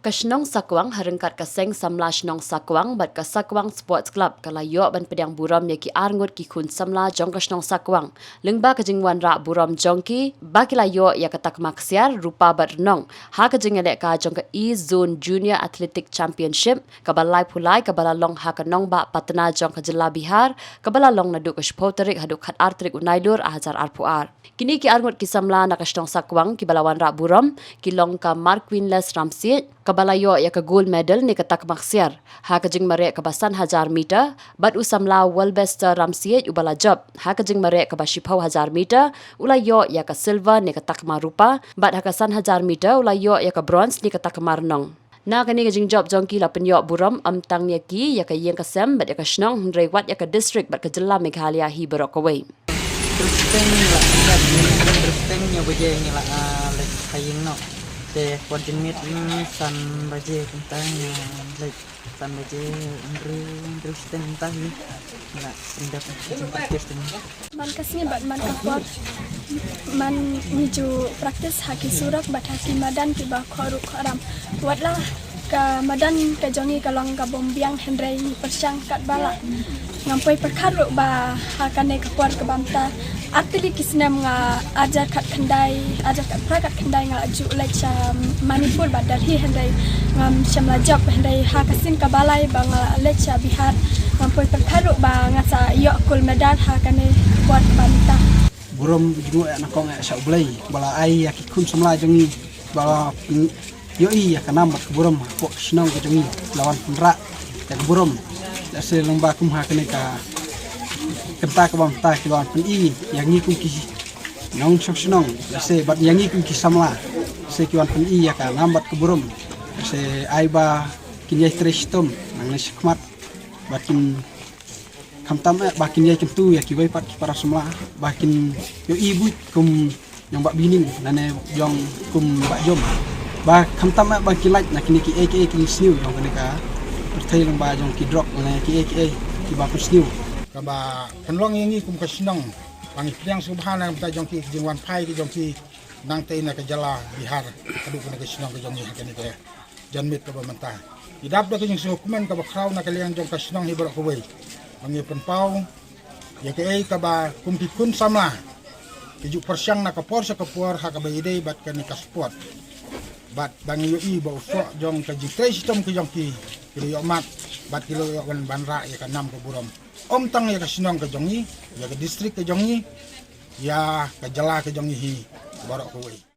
Kasnong Sakwang harengkat kaseng samla Shnong Sakwang bat ka Sakwang Sports Club kalayo ban pedang buram ya ki arngut ki kun samla jong Kasnong Sakwang lengba kajingwan ra buram jongki ba kilayo ya katak maksiar rupa bat renong ha kajing elek ka jong ka E Zone Junior Athletic Championship kabalai pulai kabalalong ha kanong ba patna jong ka Jela Bihar kabalalong naduk ka spoterik haduk khat artrik unaidur ahajar arpuar kini ki arngut ki samla na Kasnong Sakwang ki balawan ra buram ki long ka Marquinles Ramsit kabalayo ya ka gold medal ni katak maksiar ha kajing mare ka basan hajar meter bat usamla Walbester Ramsiet ubala job ha kajing mare ka basipau hajar meter ulayo ya ka silver ni katak marupa bat ha kasan hajar meter ulayo ya ka bronze ni katak marnong na kani kajing job jongki la penyo buram amtang ya ki ya ka yeng kasem bat ya ka Shnong hundrei wat ya ka district bat ka Jela Meghalaya hi berokawai Terus nya baje ngila lek hayeng no te koordinat san baje tentangnya lek san baje terus tentang na indah praktis man kasnya bat man kapot man menuju praktis haki surak bat haki madan ki ba khoru kharam watlah ka madan ka jongi kalong ka bombiang hendrei persyang kat bala ngampai perkharu ba hakane kapor ka bamta atili kisnem nga ajar kat kendai ajar kat prakat kendai nga aju lecture manipur badar hi hendai ngam shamla job hendai hakasin ka balai ba nga lecture bihar ngampai perkharu ba ngasa yo kul medal hakane kuat banta burom juru nak kong sa ublai bala ai ya ki kun samla jongi bala yo i ya kanam bat burom ko Shnong ke jongi lawan penra ya burom da se lomba kum hakane ka kenta ka bam ta ki lawan pen i yang ni kum ki nong Shnong se bat yang ni kum ki samla se ki wan pen i ya ka nambat ke burom se ai ba kin yai trestom nang ne sikmat bakin kamtam bakin yai kentu ya ki bai pat ki para samla bakin yo ibu kum yang bak bining nane jong kum bak jom ba kamtam bakin laj nak ni ki aka ki sniu jong kene ka pertai lang ba jong ki drop nane ki aka ki ba sniu kaba penlong yang kum ka Shnong pangi priang subhana ta jong ki jingwan pai ki jong ki nang te na ka Jela Bihar kadu ka Shnong ka jong ni hakani ka janmit ka ba manta idap da ka jong hukuman ka ba kraw na ka liang jong ka Shnong hi barok ko pangi penpau ya ka ai ka ba kum ki kun samla ki ju persyang na ka por sa ka por ha ka ba ide bat ka ni ka sport bat bangi yo i ba usok jong ka jitre sistem ki jong ki yo mat bat kilo yo kan banra ya ka nam ka buram om tang ya ka Shnong ka jongi ya ka district ka jongi ya ka Jela ka jongi hi barok ko